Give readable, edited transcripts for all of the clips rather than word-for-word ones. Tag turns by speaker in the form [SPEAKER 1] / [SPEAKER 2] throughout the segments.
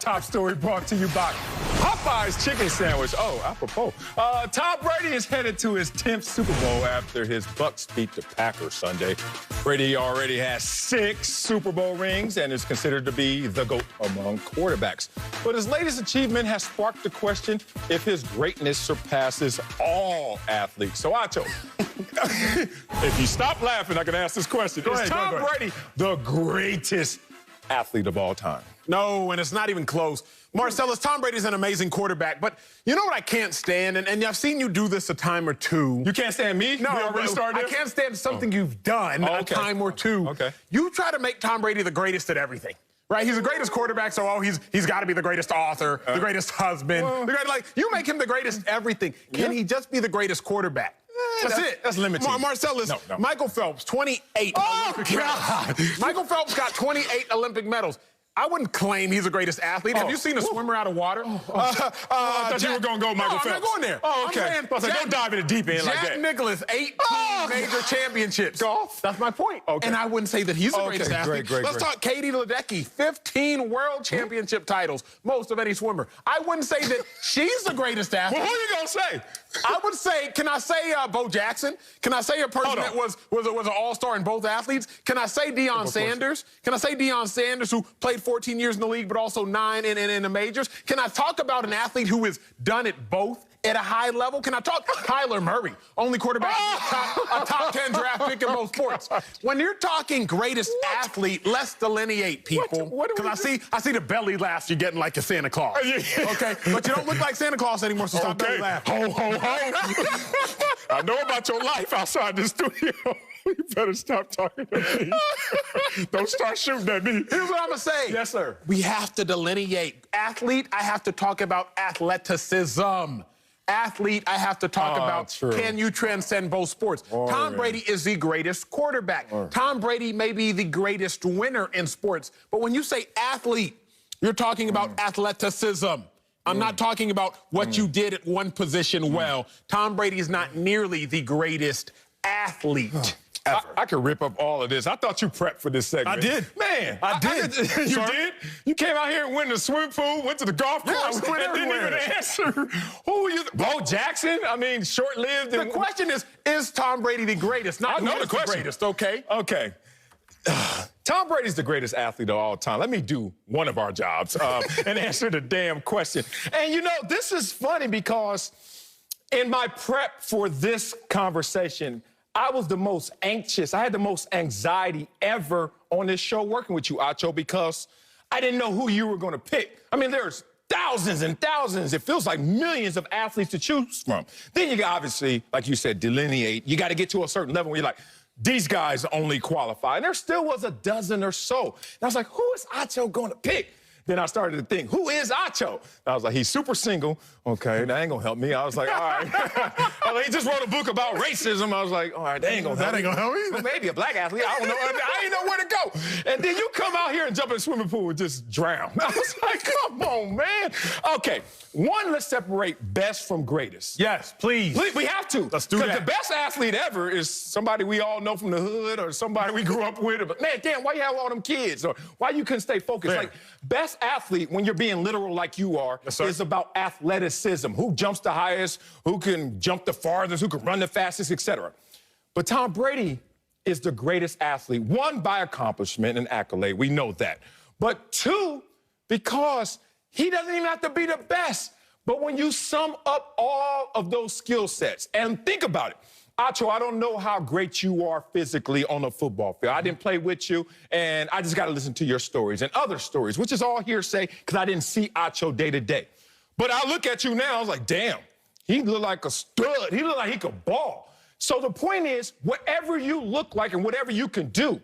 [SPEAKER 1] top story brought to you by Popeye's chicken sandwich. Oh, apropos. Tom Brady is headed to his 10th Super Bowl after his Bucs beat the Packers Sunday. Brady already has 6 Super Bowl rings and is considered to be the GOAT among quarterbacks. But his latest achievement has sparked the question if his greatness surpasses all athletes. So, Acho, if you stop laughing, I can ask this question. Is Tom Brady the greatest athlete of all time?
[SPEAKER 2] No, and it's not even close. Marcellus, Tom Brady's an amazing quarterback, but you know what I can't stand? And I've seen you do this a time or two.
[SPEAKER 1] You can't stand me?
[SPEAKER 2] No, I can't stand something you've done a time or two.
[SPEAKER 1] Okay.
[SPEAKER 2] You try to make Tom Brady the greatest at everything. Right, he's the greatest quarterback, so he's got to be the greatest author, the greatest husband. You make him the greatest everything. Can he just be the greatest quarterback? That's it.
[SPEAKER 1] That's limited.
[SPEAKER 2] Marcellus,
[SPEAKER 1] No.
[SPEAKER 2] Michael Phelps, 28 Olympic medals. Michael Phelps got 28 Olympic medals. I wouldn't claim he's the greatest athlete. Have you seen a swimmer out of water?
[SPEAKER 1] I thought you were going to go Michael Phelps.
[SPEAKER 2] I'm not going there.
[SPEAKER 1] Oh, okay. Don't dive in the deep end like that.
[SPEAKER 2] Jack Nicklaus, 18 major championships.
[SPEAKER 1] Golf?
[SPEAKER 2] That's my point.
[SPEAKER 1] Okay.
[SPEAKER 2] And I wouldn't say that he's the greatest athlete. Let's talk Katie Ledecky, 15 world championship titles, most of any swimmer. I wouldn't say that she's the greatest athlete.
[SPEAKER 1] Well, who are you going to say?
[SPEAKER 2] I would say, can I say Bo Jackson? Can I say a person that was an all-star in both athletes? Can I say Deion Sanders? Can I say Deion Sanders, who played 14 years in the league, but also 9 in the majors? Can I talk about an athlete who has done it both at a high level? Can I talk Kyler Murray, only quarterback, a top 10 draft pick in most sports? When you're talking greatest athlete, let's delineate people. Because I see the belly laughs you're getting like a Santa Claus. Okay, but you don't look like Santa Claus anymore, so stop belly laughing.
[SPEAKER 1] Ho, ho, ho. I know about your life outside the studio. You better stop talking to me. Don't start shooting at me.
[SPEAKER 2] Here's what I'm going to say.
[SPEAKER 1] Yes, sir.
[SPEAKER 2] We have to delineate. Athlete, I have to talk about athleticism. Athlete, I have to talk about can you transcend both sports. Tom Brady is the greatest quarterback. Tom Brady may be the greatest winner in sports. But when you say athlete, you're talking about athleticism. I'm not talking about what you did at one position well. Tom Brady is not nearly the greatest athlete.
[SPEAKER 1] I could rip up all of this. I thought you prepped for this segment.
[SPEAKER 2] I did.
[SPEAKER 1] Man.
[SPEAKER 2] I did.
[SPEAKER 1] You did? You came out here and went to the swimming pool, went to the golf course,
[SPEAKER 2] I went
[SPEAKER 1] and didn't even answer. Who were you? Bo Jackson? I mean, short-lived.
[SPEAKER 2] The question is Tom Brady the greatest? Not who is the greatest, okay?
[SPEAKER 1] Okay. Tom Brady's the greatest athlete of all time. Let me do one of our jobs and answer the damn question. And, you know, this is funny because in my prep for this conversation, I was the most anxious. I had the most anxiety ever on this show working with you, Acho, because I didn't know who you were going to pick. I mean, there's thousands and thousands. It feels like millions of athletes to choose from. Then you got, obviously, like you said, delineate. You got to get to a certain level where you're like, these guys only qualify. And there still was a dozen or so. And I was like, who is Acho going to pick? Then I started to think, who is Acho? I was like, he's super single. Okay, that ain't gonna help me. I was like, all right. He just wrote a book about racism. I was like, all right, that ain't gonna help me.
[SPEAKER 2] That ain't gonna help me?
[SPEAKER 1] Well, maybe a black athlete. I don't know. I ain't know where to go. And then you come out here and jump in the swimming pool and just drown. I was like, come on, man. Okay, one, let's separate best from greatest.
[SPEAKER 2] Yes, please.
[SPEAKER 1] We have to.
[SPEAKER 2] Let's do that.
[SPEAKER 1] Because the best athlete ever is somebody we all know from the hood or somebody we grew up with. But man, damn, why you have all them kids? Or why you couldn't stay focused?
[SPEAKER 2] Fair.
[SPEAKER 1] Like, best athlete, when you're being literal like you are, is about athleticism. Who jumps the highest, who can jump the farthest, who can run the fastest, etc. But Tom Brady is the greatest athlete. One, by accomplishment and accolade. We know that. But two, because he doesn't even have to be the best. But when you sum up all of those skill sets, and think about it, Acho, I don't know how great you are physically on a football field. I didn't play with you, and I just got to listen to your stories and other stories, which is all hearsay because I didn't see Acho day to day. But I look at you now, I was like, damn, he looked like a stud. He looked like he could ball. So the point is, whatever you look like and whatever you can do,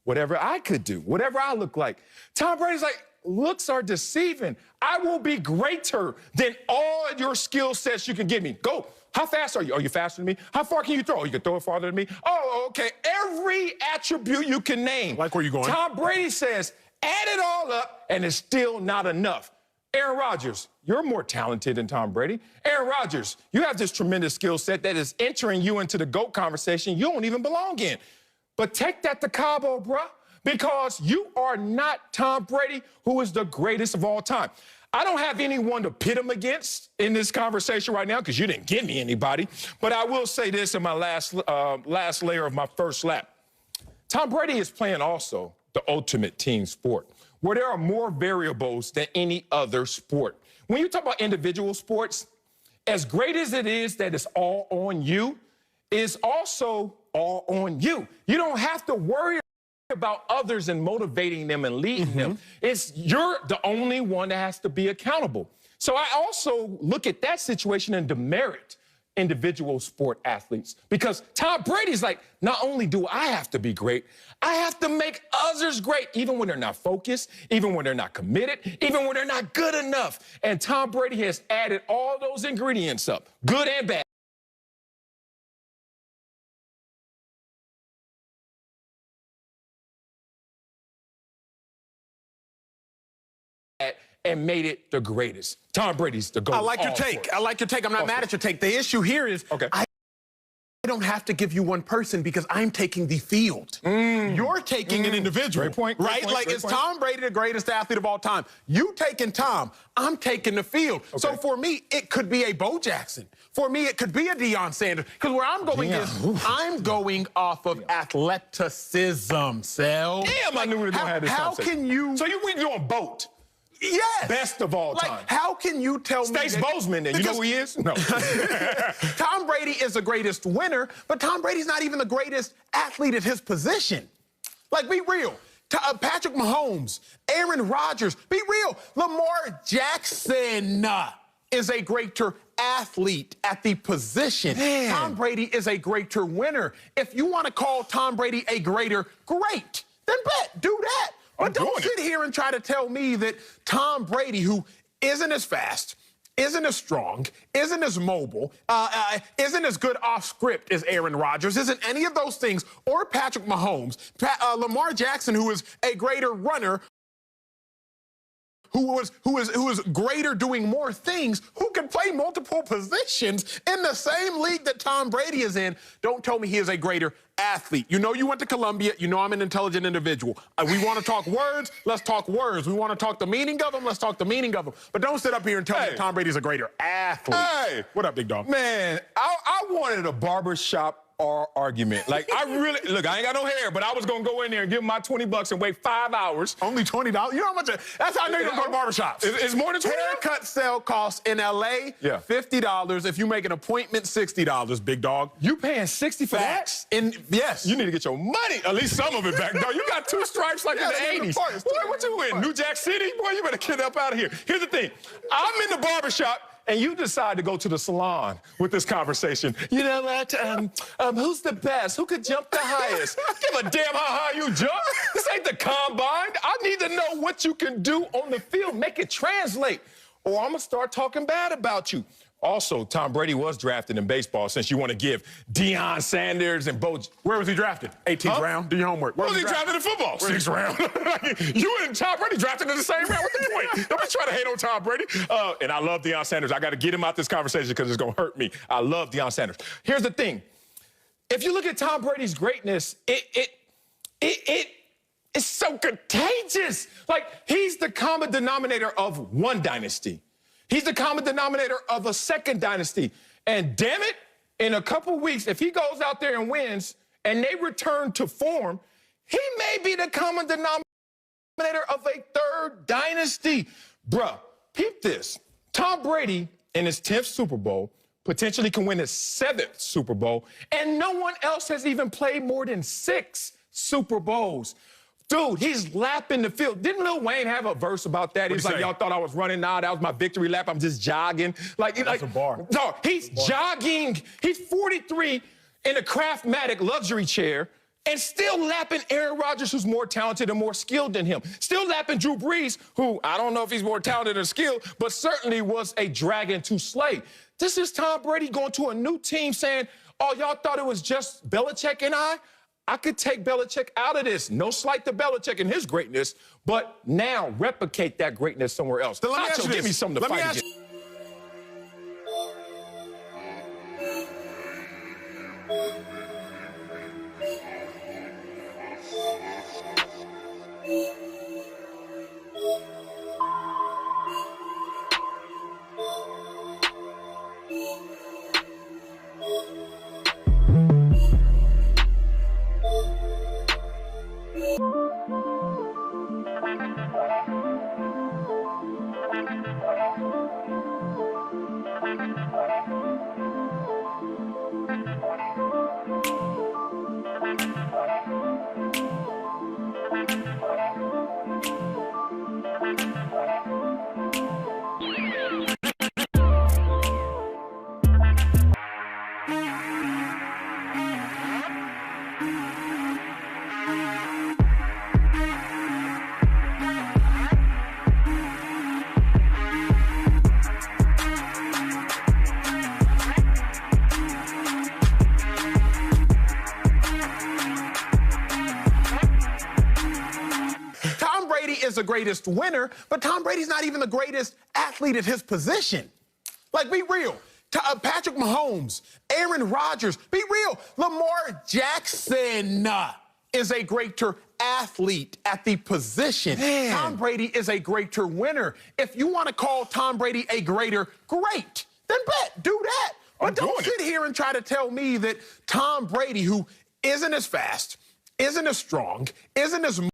[SPEAKER 1] whatever I could do, whatever I look like, Tom Brady's like, looks are deceiving. I will be greater than all your skill sets you can give me. Go. How fast are you? Are you faster than me? How far can you throw? You can throw it farther than me? Oh, okay. Every attribute you can name.
[SPEAKER 2] Like where you going?
[SPEAKER 1] Tom Brady says, add it all up, and it's still not enough. Aaron Rodgers, you're more talented than Tom Brady. Aaron Rodgers, you have this tremendous skill set that is entering you into the GOAT conversation you don't even belong in. But take that to Cabo, bruh. because you are not Tom Brady, who is the greatest of all time. I don't have anyone to pit him against in this conversation right now because you didn't give me anybody. But I will say this in my last layer of my first lap. Tom Brady is playing also the ultimate team sport, where there are more variables than any other sport. When you talk about individual sports, as great as it is that it's all on you, it's also all on you. You don't have to worry about others and motivating them and leading them. You're the only one that has to be accountable. So I also look at that situation and demerit individual sport athletes, because Tom Brady's like, not only do I have to be great, I have to make others great, even when they're not focused, even when they're not committed, even when they're not good enough. And Tom Brady has added all those ingredients up, good and bad. And made it the greatest. Tom Brady's the GOAT.
[SPEAKER 2] I like your take. I like your take. I'm not mad at your take. The issue here is I don't have to give you one person because I'm taking the field. You're taking an individual.
[SPEAKER 1] Great point.
[SPEAKER 2] Right? Is Tom Brady the greatest athlete of all time? You taking Tom. I'm taking the field. So for me, it could be a Bo Jackson. For me, it could be a Deion Sanders. Because where I'm going is I'm going off of athleticism, Sel.
[SPEAKER 1] Damn, I knew we were going to have this conversation.
[SPEAKER 2] How can you...
[SPEAKER 1] So you went on boat.
[SPEAKER 2] Yes.
[SPEAKER 1] Best of all time.
[SPEAKER 2] How can you tell me
[SPEAKER 1] Stace Bozeman, then. You know who he is? No.
[SPEAKER 2] Tom Brady is the greatest winner, but Tom Brady's not even the greatest athlete at his position. Like, be real. Patrick Mahomes, Aaron Rodgers, be real. Lamar Jackson is a greater athlete at the position. Man. Tom Brady is a greater winner. If you want to call Tom Brady a greater, great. Then do that. But don't sit here and try to tell me that Tom Brady, who isn't as fast, isn't as strong, isn't as mobile, isn't as good off script as Aaron Rodgers, isn't any of those things, or Patrick Mahomes, Lamar Jackson, who is a greater runner, who is greater doing more things, who can play multiple positions in the same league that Tom Brady is in. Don't tell me he is a greater athlete. You know you went to Columbia. You know I'm an intelligent individual. We want to talk words. Let's talk words. We want to talk the meaning of them. Let's talk the meaning of them. But don't sit up here and tell me that Tom Brady's a greater athlete.
[SPEAKER 1] Hey.
[SPEAKER 2] What up, big dog?
[SPEAKER 1] Man, I wanted a barbershop argument. Like, I really, look, I ain't got no hair, but I was going to go in there and give him my $20 and wait 5 hours.
[SPEAKER 2] Only $20? You know how much? That's how I know you don't go to barbershops.
[SPEAKER 1] It's more than $20?
[SPEAKER 2] Haircut sale costs in L.A. $50. If you make an appointment, $60, big dog.
[SPEAKER 1] You paying $60 for that?
[SPEAKER 2] Yes.
[SPEAKER 1] You need to get your money, at least some of it back, dog. You got 2 stripes like in the 80s. Boy, what you in, New Jack City? Boy, you better get up out of here. Here's the thing. I'm in the barbershop, and you decide to go to the salon with this conversation. You know what? Who's the best? Who could jump the highest? Give a damn how high you jump. This ain't the combine. I need to know what you can do on the field. Make it translate, or I'm going to start talking bad about you. Also, Tom Brady was drafted in baseball, since you want to give Deion Sanders and Bo...
[SPEAKER 2] Where was he drafted? 18th round? Do your homework.
[SPEAKER 1] Where was he drafted in football? 6th round. You and Tom Brady drafted in the same round. What's the point? Don't be trying to hate on Tom Brady. And I love Deion Sanders. I got to get him out this conversation because it's going to hurt me. I love Deion Sanders. Here's the thing. If you look at Tom Brady's greatness, it's so contagious. Like, he's the common denominator of one dynasty. He's the common denominator of a second dynasty. And damn it, in a couple weeks, if he goes out there and wins and they return to form, he may be the common denominator of a third dynasty. Bruh, peep this. Tom Brady in his 10th Super Bowl potentially can win his 7th Super Bowl, and no one else has even played more than 6 Super Bowls. Dude, he's lapping the field. Didn't Lil Wayne have a verse about that? He's like, y'all thought I was running. Nah, that was my victory lap. I'm just jogging. That's a bar. No, he's jogging. He's 43 in a Craftmatic luxury chair and still lapping Aaron Rodgers, who's more talented and more skilled than him. Still lapping Drew Brees, who I don't know if he's more talented or skilled, but certainly was a dragon to slay. This is Tom Brady going to a new team saying, oh, y'all thought it was just Belichick and I could take Belichick out of this. No slight to Belichick and his greatness, but now replicate that greatness somewhere else.
[SPEAKER 2] So let me
[SPEAKER 1] give me something to fight against.
[SPEAKER 2] greatest winner, but Tom Brady's not even the greatest athlete at his position. Like, be real. Patrick Mahomes, Aaron Rodgers, be real. Lamar Jackson is a greater athlete at the position.
[SPEAKER 1] Man.
[SPEAKER 2] Tom Brady is a greater winner. If you want to call Tom Brady a greater, great. Then do that. But don't sit here and try to tell me that Tom Brady, who isn't as fast, isn't as strong, isn't as